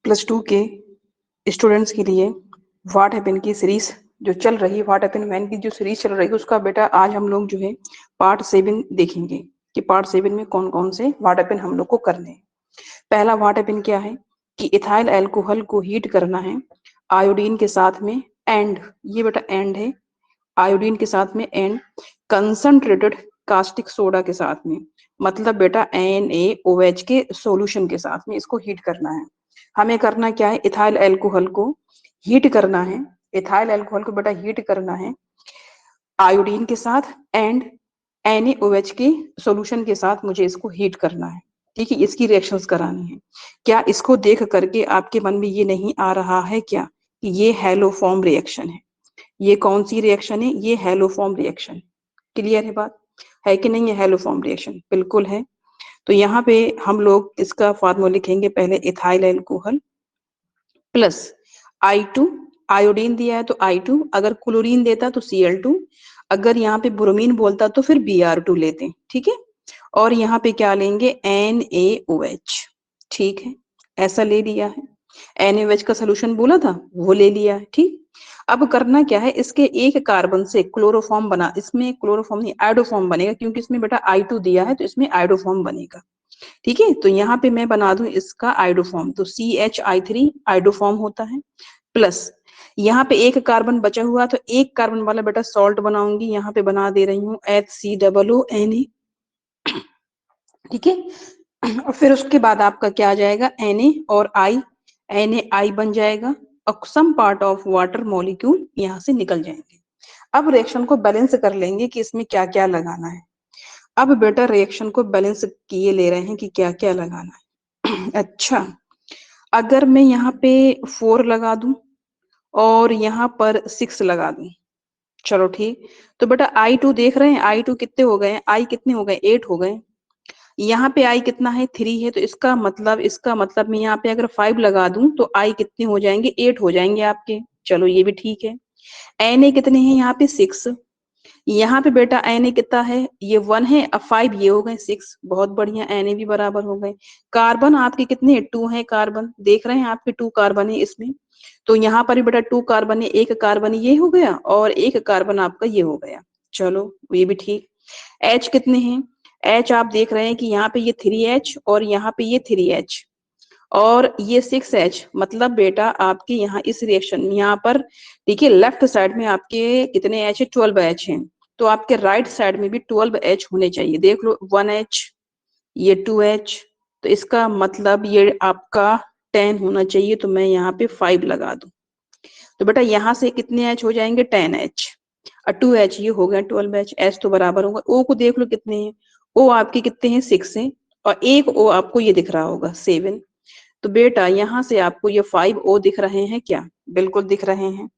+2 के स्टूडेंट्स के लिए व्हाट हैपन की सीरीज जो चल रही है, व्हाट हैपन व्हेन की जो सीरीज चल रही है, उसका बेटा आज हम लोग जो है पार्ट 7 देखेंगे कि पार्ट 7 में कौन कौन से व्हाट हैपन हम लोग को करने हैं। पहला व्हाट हैपन क्या है कि इथाइल अल्कोहल को हीट करना है आयोडीन के साथ में, एंड ये बेटा एंड है, आयोडीन के साथ में एंड कंसंट्रेटेड कास्टिक सोडा के साथ में, मतलब बेटा NaOH के सॉल्यूशन के साथ में इसको हीट करना है। हमें करना क्या है, इथाइल अल्कोहल को हीट करना है, इथाइल अल्कोहल को बेटा हीट करना है आयोडीन के साथ एंड NaOH के सॉल्यूशन के साथ मुझे इसको हीट करना है। ठीक है, इसकी रिएक्शंस करानी है। क्या इसको देख करके आपके मन में ये नहीं आ रहा है क्या कि ये हैलोफॉर्म रिएक्शन है? ये कौन सी रिएक्शन है? ये हैलोफॉर्म रिएक्शन। क्लियर है बात, है कि नहीं? है हैलोफॉर्म रिएक्शन, बिल्कुल है। तो यहाँ पे हम लोग इसका फार्मूला लिखेंगे, पहले ethyl alcohol plus I2, iodine दिया है तो I2, अगर क्लोरीन देता तो Cl2, अगर यहाँ पे ब्रोमीन बोलता तो फिर Br2 लेते। ठीक है, और यहाँ पे क्या लेंगे, NaOH। ठीक है, ऐसा ले लिया है, NaOH का सोल्यूशन बोला था वो ले लिया है। ठीक, अब करना क्या है, इसके एक कार्बन से क्लोरोफॉर्म बना, इसमें क्लोरोफॉर्म नहीं आयोडोफॉर्म बनेगा, क्योंकि इसमें बेटा I2 दिया है तो इसमें आयोडोफॉर्म बनेगा। ठीक है, तो यहाँ पे मैं बना दूं इसका आयोडोफॉर्म, तो CH3 आयोडोफॉर्म होता है, प्लस यहाँ पे एक कार्बन बचा हुआ तो एक कार्बन वाला बेटा सॉल्ट बनाऊंगी, यहाँ पे बना दे रही हूँ HCOONA। ठीक है, और फिर उसके बाद आपका क्या आ जाएगा, Na और I, NaI बन जाएगा और some part of water molecule यहाँ से निकल जाएंगे। अब रिएक्शन को बैलेंस कर लेंगे कि इसमें क्या क्या लगाना है। अब बेटा रिएक्शन को बैलेंस किए ले रहे हैं कि क्या क्या लगाना है। अच्छा, अगर मैं यहाँ पे 4 लगा दूं और यहाँ पर 6 लगा दूं, चलो ठीक, तो बेटा I2 देख रहे हैं, I2 कितने हो गए, I कितने हो गए, 8 हो गए। यहाँ पे I कितना है, 3 है, तो इसका मतलब मैं यहाँ पे अगर 5 लगा दूं तो I कितने हो जाएंगे, 8 हो जाएंगे आपके। चलो ये भी ठीक है। Na कितने हैं यहाँ पे, 6। यहाँ पे बेटा Na कितना है, ये 1 है, अब 5 ये हो गए 6, बहुत बढ़िया, Na भी बराबर हो गए। कार्बन आपके कितने, 2 है कार्बन, देख रहे हैं आपके 2 कार्बन है इसमें, तो यहाँ पर भी बेटा 2 कार्बन है, एक कार्बन ये हो गया और एक कार्बन आपका ये हो गया। चलो ये भी ठीक। H कितने हैं, H आप देख रहे हैं कि यहाँ पे ये 3H और यहाँ पे ये 3H और ये 6H, मतलब बेटा आपके यहाँ इस रिएक्शन यहाँ पर देखिए लेफ्ट साइड में आपके कितने H है, 12H हैं, तो आपके राइट साइड में भी 12H होने चाहिए। देख लो 1H, ये 2H, तो इसका मतलब ये आपका 10 होना चाहिए, तो मैं यहाँ पे 5 लगा दूं, तो बेटा यहाँ से कितने H हो जाएंगे, 10H और 2H ये हो गया 12H। H तो बराबर होगा, O को देख लो कितने हैं, O आपके कितने हैं, 6 हैं, और एक O आपको ये दिख रहा होगा 7। तो बेटा यहाँ से आपको ये 5O दिख रहे हैं क्या, बिल्कुल दिख रहे हैं,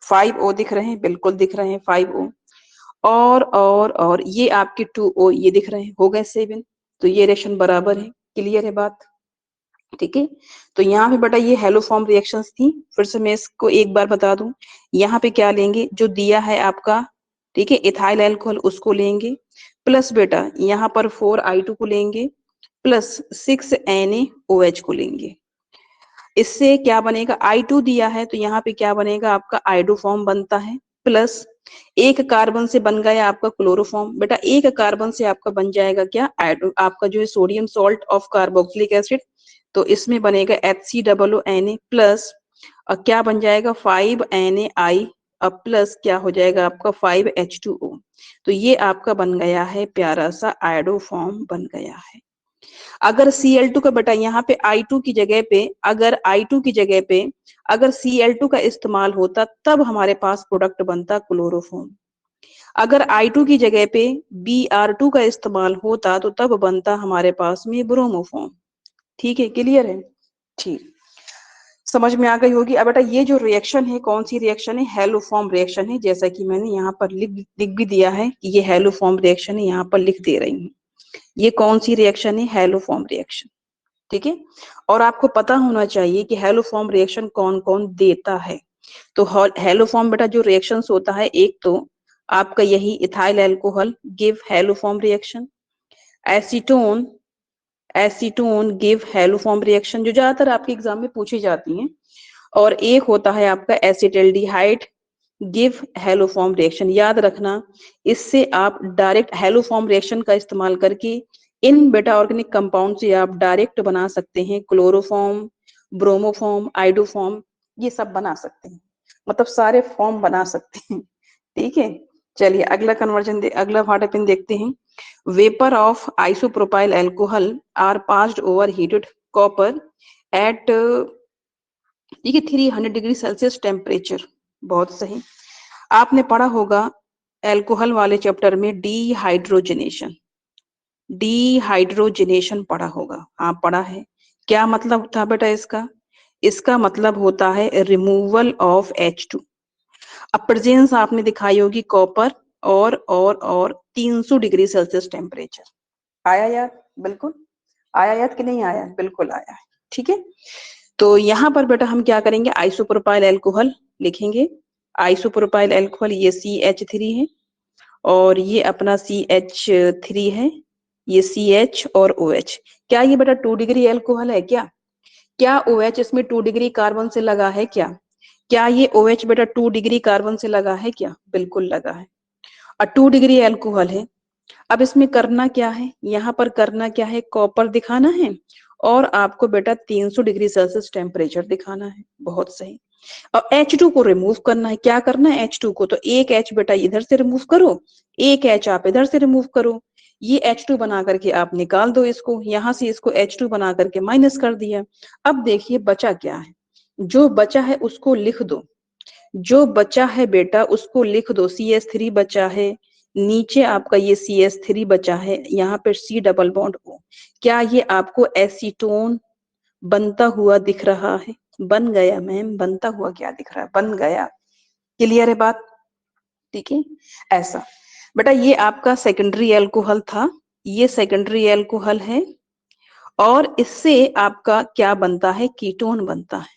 5O दिख रहे हैं, बिल्कुल दिख रहे हैं 5O, और ये आपके 2O ये दिख रहे हैं, हो गए 7, तो ये रिएक्शन बराबर है। क्लियर है बात, ठीक है। तो यहाँ पे बेटा ये हेलोफॉर्म रिएक्शंस थी, फिर से मैं इसको एक बार बता दूं, यहाँ पे क्या लेंगे, जो दिया है आपका, ठीक है, इथाइल अल्कोहल उसको लेंगे, प्लस बेटा यहाँ पर 4I2 को लेंगे, प्लस 6NaOH को लेंगे। इससे क्या बनेगा, I2 दिया है तो यहाँ पे क्या बनेगा, आपका आयोडोफॉर्म बनता है, प्लस एक कार्बन से बन गया आपका क्लोरोफॉर्म। बेटा एक कार्बन से आपका बन जाएगा क्या, आपका जो है sodium salt of carboxylic acid, तो इसमें बनेगा HCOONA प्लस, और क्या बन जाएगा 5NaI, अब प्लस क्या हो जाएगा आपका 5H2O। तो ये आपका बन गया है, प्यारा सा आयोडोफॉर्म बन गया है। अगर Cl2 का बेटा यहाँ पे I2 की जगह पे, अगर I2 की जगह पे अगर Cl2 का इस्तेमाल होता तब हमारे पास प्रोडक्ट बनता क्लोरोफॉर्म। अगर I2 की जगह पे Br2 का इस्तेमाल होता तो तब बनता हमारे पास में ब्रोमोफॉर्म। ठीक है, क्लियर है, ठीक, समझ में आ गई होगी। अब बेटा ये जो रिएक्शन है कौन सी रिएक्शन है, हेलोफॉर्म रिएक्शन है, जैसा कि मैंने यहाँ पर लिख भी दिया है कि ये हेलोफॉर्म रिएक्शन है, यहाँ पर लिख दे रही हूँ। ये कौन सी रिएक्शन है, हेलोफॉर्म रिएक्शन। ठीक है, और आपको पता होना चाहिए कि हेलोफॉर्म रिएक्शन कौन कौन देता है। तो हेलोफॉर्म बेटा जो रिएक्शंस होता है, एक तो आपका यही ethyl alcohol give haloform reaction, acetone acetone give haloform reaction, जो ज्यादातर आपके एग्जाम में पूछी जाती हैं। और एक होता है आपका एसिटल्डिहाइड गिव हैलोफॉर्म रिएक्शन। याद रखना, इससे आप डायरेक्ट हैलोफॉर्म रिएक्शन का इस्तेमाल करके इन बेटा ऑर्गेनिक कंपाउंड से आप डायरेक्ट बना सकते हैं क्लोरोफॉर्म, ब्रोमोफॉर्म, आइडोफॉर्म, ये सब बना सकते हैं, मतलब सारे फॉर्म बना सकते हैं। ठीक है, चलिए अगला अगला वाटर देखते हैं। Vapour of isopropyl alcohol are passed over heated copper at, ठीक है, 300 डिग्री सेल्सियस टेम्परेचर। बहुत सही। आपने पढ़ा होगा एल्कोहल वाले चैप्टर में डीहाइड्रोजनेशन, डीहाइड्रोजनेशन पढ़ा होगा। हाँ पढ़ा है। क्या मतलब था बेटा इसका? इसका मतलब होता है रिमूवल ऑफ H2। अब प्रेजेंस आपने दिखाई होगी कॉपर और 300 डिग्री सेल्सियस टेम्परेचर। आया याद? बिल्कुल आया याद कि नहीं आया? बिल्कुल आया है। ठीक है, तो यहाँ पर बेटा हम क्या करेंगे, आइसोप्रोपाइल एल्कोहल लिखेंगे। आइसोप्रोपाइल एल्कोहल ये CH3 है और ये अपना CH3 है, ये CH और OH। क्या ये बेटा 2 डिग्री एल्कोहल है क्या? क्या OH इसमें 2 डिग्री कार्बन से लगा है क्या? क्या ये OH बेटा 2 डिग्री कार्बन से लगा है क्या? बिल्कुल लगा है। और 2 डिग्री एल्कोहल है। अब इसमें करना क्या है, यहाँ पर करना क्या है, कॉपर दिखाना है और आपको बेटा 300 डिग्री सेल्सियस टेम्परेचर दिखाना है। बहुत सही। और H2 को रिमूव करना है। क्या करना है H2 को? तो एक H बेटा इधर से रिमूव करो, एक H आप इधर से रिमूव करो। ये H2 बना करके आप निकाल दो इसको, यहां से इसको H2 बना करके माइनस कर दिया। अब देखिए बचा क्या है, जो बचा है उसको लिख दो। जो बचा है बेटा उसको लिख दो। CH3 बचा है, नीचे आपका ये CH3 बचा है, यहाँ पर C डबल बॉन्ड O। क्या ये आपको एसीटोन बनता हुआ दिख रहा है? बन गया मैम, बनता हुआ क्या दिख रहा है? बन गया। क्लियर है बात? ठीक है, ऐसा बेटा ये आपका सेकेंडरी एल्कोहल था, ये सेकेंडरी एल्कोहल है और इससे आपका क्या बनता है, कीटोन बनता है।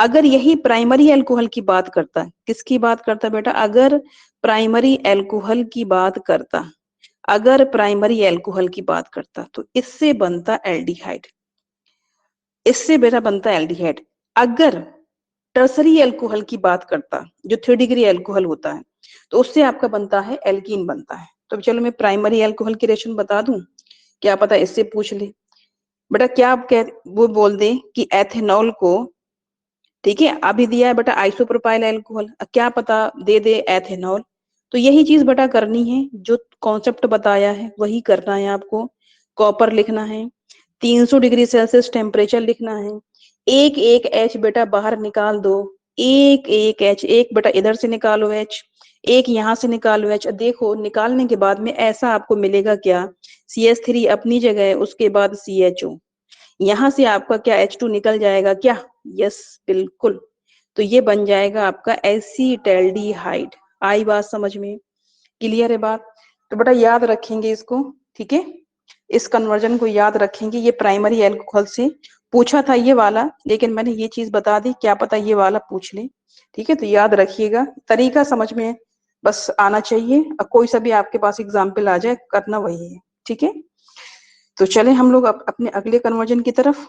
अगर यही प्राइमरी एल्कोहल की बात करता, किसकी बात करता बेटा? अगर प्राइमरी एल्कोहल की बात करता, अगर प्राइमरी एल्कोहल की बात करता तो इससे बनता एल्डिहाइड, इससे बेटा बनता एल्डिहाइड। अगर टर्सरी एल्कोहल की बात करता, जो 3 डिग्री एल्कोहल होता है, तो उससे आपका बनता है एल्कीन बनता है। तो चलो मैं प्राइमरी एल्कोहल की रिएक्शन बता दूं, क्या पता इससे पूछ ले। बेटा क्या आप कह वो बोल दे कि एथेनॉल को, ठीक है, अभी दिया है बेटा आइसोप्रोपाइल एल्कोहल, क्या पता दे दे एथेनॉल। तो यही चीज बेटा करनी है, जो कॉन्सेप्ट बताया है वही करना है आपको। कॉपर लिखना है, 300 डिग्री सेल्सियस टेम्परेचर लिखना है, एक एक H बेटा बाहर निकाल दो, एक एक H, एक बेटा इधर से निकालो H, एक यहाँ से निकालो H। देखो निकालने के बाद में ऐसा आपको मिलेगा क्या, CH3 अपनी जगह है, उसके बाद CHO, यहाँ से आपका क्या H2 निकल जाएगा क्या? यस बिल्कुल। तो ये बन जाएगा आपका एसीटल्डिहाइड। आई बात समझ में? क्लियर है बात? तो बेटा याद रखेंगे इसको, ठीक है, इस कन्वर्जन को याद रखेंगे। ये प्राइमरी एल्कोहल से पूछा था ये वाला, लेकिन मैंने ये चीज बता दी, क्या पता ये वाला पूछ ले। ठीक है, तो याद रखिएगा, तरीका समझ में बस आना चाहिए, और कोई सा भी आपके पास एग्जाम्पल आ जाए करना वही है। ठीक है, तो चले हम लोग अपने अगले कन्वर्जन की तरफ।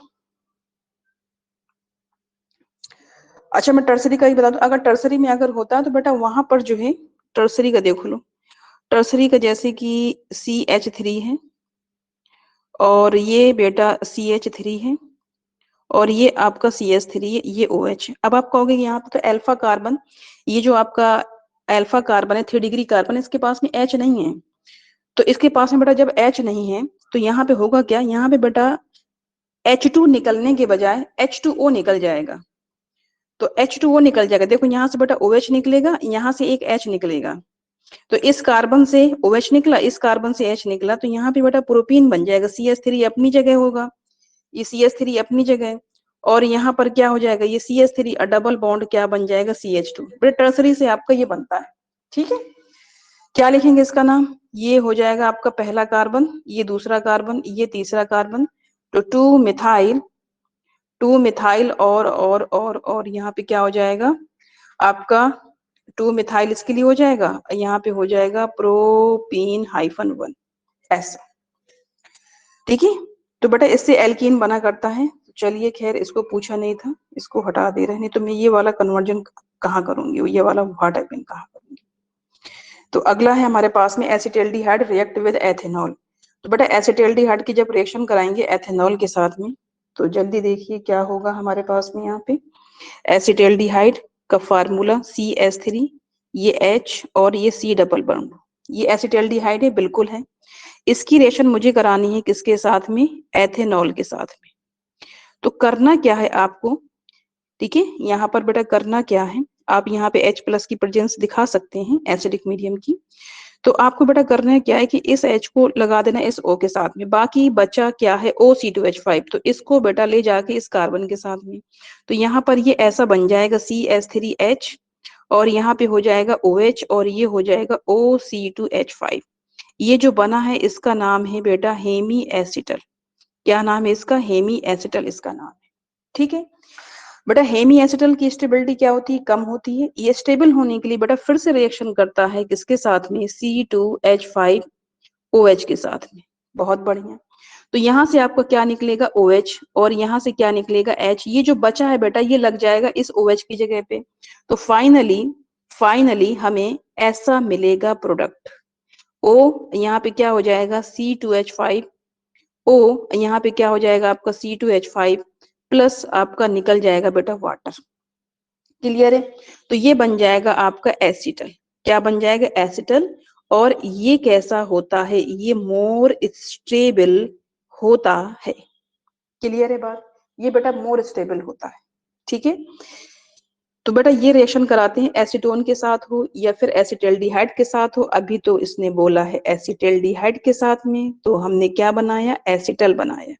अच्छा मैं टर्सरी का ही बता दूं, अगर टर्सरी में अगर होता है तो बेटा वहां पर जो है टर्सरी का देख लो, टर्सरी का जैसे कि CH3 है और ये बेटा CH3 है और ये आपका CH3 है, ये OH है। अब आप कहोगे यहाँ पे तो अल्फा कार्बन, ये जो आपका अल्फा कार्बन है 3 डिग्री कार्बन, इसके पास में H नहीं है। तो इसके पास में बेटा जब H नहीं है तो यहाँ पे होगा क्या, यहाँ पे बेटा H2 निकलने के बजाय H2O निकल जाएगा। तो H2O निकल जाएगा, देखो यहाँ से बेटा OH निकलेगा, यहाँ से एक H निकलेगा, तो इस कार्बन से OH निकला, इस कार्बन से H निकला, तो यहाँ पे बेटा प्रोपीन बन जाएगा। CH3 अपनी जगह होगा, ये CH3 अपनी जगह, और यहाँ पर क्या हो जाएगा, ये CH3 डबल बॉन्ड क्या बन जाएगा, CH2। बेटा टर्सरी से आपका ये बनता है। ठीक है, क्या लिखेंगे इसका नाम, ये हो जाएगा आपका पहला कार्बन, ये दूसरा कार्बन, ये तीसरा कार्बन, तो 2 मिथाइल और यहाँ पे क्या हो जाएगा आपका 2 मिथाइल, इसके लिए हो जाएगा, यहाँ पे हो जाएगा प्रोपीन -1 ऐसा। ठीक है, तो बेटा इससे एल्कीन बना करता है। चलिए खैर, इसको पूछा नहीं था, इसको हटा दे रहे हैं, नहीं तो मैं ये वाला कन्वर्जन कहाँ करूंगी, ये वाला व्हाट हैपन कहाँ करूंगी। तो अगला है हमारे पास में एसिटाल्डिहाइड रिएक्ट विद एथेनॉल। तो बेटा एसिटाल्डिहाइड की जब रिएक्शन कराएंगे एथेनॉल के साथ में, तो जल्दी देखिए क्या होगा हमारे पास में यहाँ पे। एसिटाल्डिहाइड का फार्मूला CH3, ये H और ये C डबल बॉन्ड, ये एसिटाल्डिहाइड है, बिल्कुल है। इसकी रिएक्शन मुझे करानी है किसके साथ में, एथेनॉल के साथ में। तो करना क्या है आपको, ठीक है, यहाँ पर बेटा करना क्या है, आप यहाँ पे H प्लस की प्रेजेंस दिखा सकते हैं एसिडिक मीडियम की। तो आपको बेटा करना है क्या है कि इस H को लगा देना इस O के साथ में, बाकी बचा क्या है OC2H5, तो इसको बेटा ले जाके इस कार्बन के साथ में, तो यहाँ पर ये ऐसा बन जाएगा CH3H, और यहाँ पे हो जाएगा OH, और ये हो जाएगा OC2H5। ये जो बना है इसका नाम है बेटा हेमी एसिटल। क्या नाम है इसका, हेमी एसिटल इसका नाम है, ठीक है। बेटा हेमी एसिटल की स्टेबिलिटी क्या होती है, कम होती है। ये स्टेबल होने के लिए बेटा फिर से रिएक्शन करता है किसके साथ में, C2H5OH के साथ में। बहुत बढ़िया। तो यहाँ से आपका क्या निकलेगा OH, और यहाँ से क्या निकलेगा H, ये जो बचा है बेटा ये लग जाएगा इस OH की जगह पे। तो फाइनली हमें ऐसा मिलेगा प्रोडक्ट। O यहाँ पे क्या हो जाएगा C2H5, O यहाँ पे क्या हो जाएगा आपका C2H5 प्लस आपका निकल जाएगा बेटा वाटर। क्लियर है। तो ये बन जाएगा आपका एसिटल। क्या बन जाएगा, एसिटल। और ये कैसा होता है, ये मोर स्टेबल होता है। क्लियर है बात, ये बेटा मोर स्टेबल होता है, ठीक है। तो बेटा ये रिएक्शन कराते हैं एसीटोन के साथ हो या फिर एसिटाल्डिहाइड के साथ हो। अभी तो इसने बोला है एसिटाल्डिहाइड के साथ में, तो हमने क्या बनाया, एसिटल बनाया।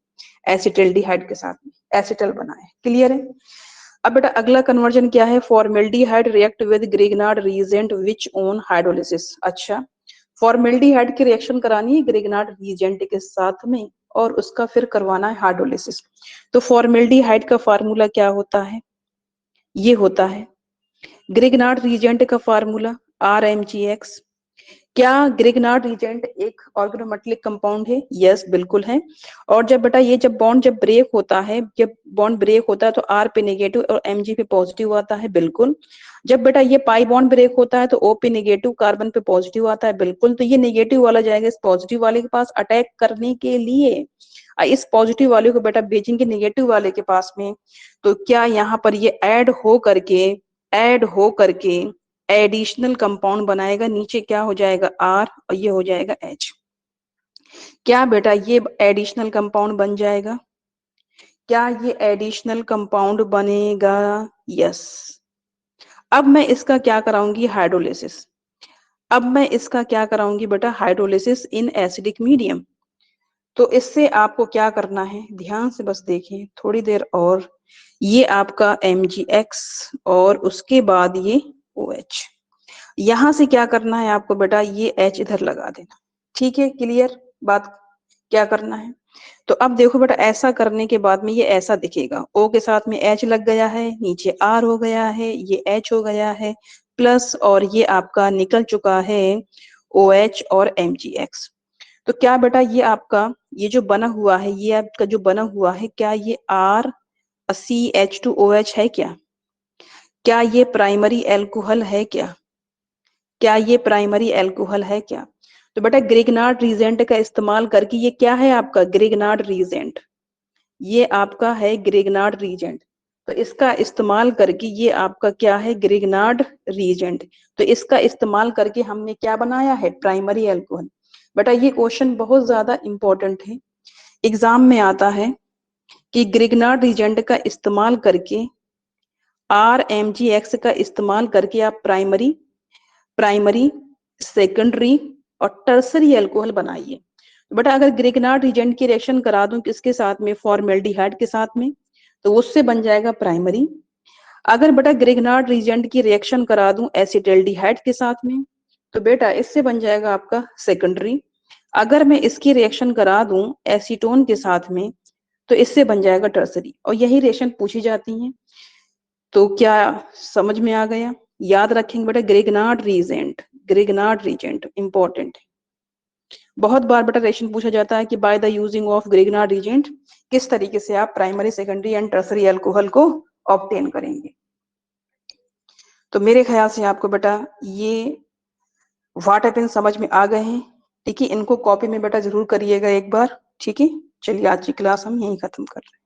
एसिटाल्डिहाइड के साथ में एसिटल बनाया। क्लियर है। अब बेटा अगला कन्वर्जन क्या है, formaldehyde react with Grignard reagent which on hydrolysis. अच्छा, फॉर्मेल्डिहाइड की रिएक्शन करानी है ग्रिग्नार्ड रीजेंट के साथ में, और उसका फिर करवाना है हाइड्रोलिसिस। तो फॉर्मेल्डिहाइड का फार्मूला क्या होता है, ये होता है ग्रिग्नार्ड रीजेंट का फार्मूला RMgX। क्या ग्रिग्नार्ड रीजेंट एक ऑर्गेनोमेटेलिक कंपाउंड है, यस बिल्कुल है। और जब बेटा ये जब बॉन्ड जब ब्रेक होता है, जब बॉन्ड ब्रेक होता है तो R पे नेगेटिव और Mg पे पॉजिटिव आता है, बिल्कुल। जब बेटा ये पाई बॉन्ड ब्रेक होता है तो O पे नेगेटिव, कार्बन पे पॉजिटिव आता है, बिल्कुल। तो ये नेगेटिव वाला जाएगा इस पॉजिटिव वाले के पास अटैक करने के लिए, इस पॉजिटिव वाले को बेटा भेजेंगे नेगेटिव वाले के पास में। तो क्या यहाँ पर ये ऐड हो करके एडिशनल कंपाउंड बनाएगा, नीचे क्या हो जाएगा R और ये हो जाएगा H। क्या बेटा ये एडिशनल कंपाउंड बन जाएगा, क्या ये एडिशनल कंपाउंड बनेगा, यस। अब मैं इसका क्या कराऊंगी, हाइड्रोलिसिस। अब मैं इसका क्या कराऊंगी बेटा, हाइड्रोलिसिस इन एसिडिक मीडियम। तो इससे आपको क्या करना है, ध्यान से बस देखिए थोड़ी देर और। ये आपका MgX और उसके बाद ये OH। यहां से क्या करना है आपको बेटा, ये H इधर लगा देना, ठीक है। क्लियर बात, क्या करना है। तो अब देखो बेटा ऐसा करने के बाद में ये ऐसा दिखेगा, O के साथ में H लग गया है, नीचे R हो गया है, ये H हो गया है प्लस, और ये आपका निकल चुका है OH और MgX। तो क्या बेटा ये आपका ये जो बना हुआ है, ये आपका जो बना हुआ है, क्या ये RCH2OH है क्या ये प्राइमरी एल्कोहल है क्या ये प्राइमरी एल्कोहल है क्या। तो बेटा ग्रिग्नार्ड रीजेंट का इस्तेमाल करके, ये क्या है आपका ग्रिग्नार्ड रीजेंट, ये आपका है ग्रिग्नार्ड रीजेंट। तो इसका इस्तेमाल करके ये आपका क्या है, ग्रिग्नार्ड रीजेंट। तो इसका इस्तेमाल करके हमने क्या बनाया है, प्राइमरी एल्कोहल। बेटा ये क्वेश्चन बहुत ज्यादा इंपॉर्टेंट है, एग्जाम में आता है कि ग्रिग्नार्ड रीजेंट का इस्तेमाल करके RMgX का इस्तेमाल करके आप प्राइमरी सेकेंडरी और टर्सरी एल्कोहल बनाइए। बेटा अगर ग्रिग्नार्ड रीजेंट की रिएक्शन करा दूं किसके साथ में, फॉर्मेल्डिहाइड के साथ में, तो उससे बन जाएगा प्राइमरी। अगर बेटा ग्रिग्नार्ड रीजेंट की रिएक्शन करा दूं एसिटाल्डिहाइड के साथ में, तो बेटा इससे बन जाएगा आपका सेकेंडरी। अगर मैं इसकी रिएक्शन करा दूं एसीटोन के साथ में, तो इससे बन जाएगा टर्सरी, और यही रिएक्शन पूछी जाती है। तो क्या समझ में आ गया, याद रखेंगे बेटा ग्रिग्नार्ड रीजेंट इंपॉर्टेंट है। बहुत बार बेटा क्वेश्चन पूछा जाता है कि by the using of Grignard agent किस तरीके से आप primary secondary and tertiary alcohol को ऑब्टेन करेंगे। तो मेरे ख्याल से आपको बेटा ये व्हाट हैपेन समझ में आ गए हैं। ठीक है, इनको कॉपी में बेटा जरूर करिएगा एक बार। ठीक है, चलिए आज की क्लास हम यहीं खत्म कर रहे हैं।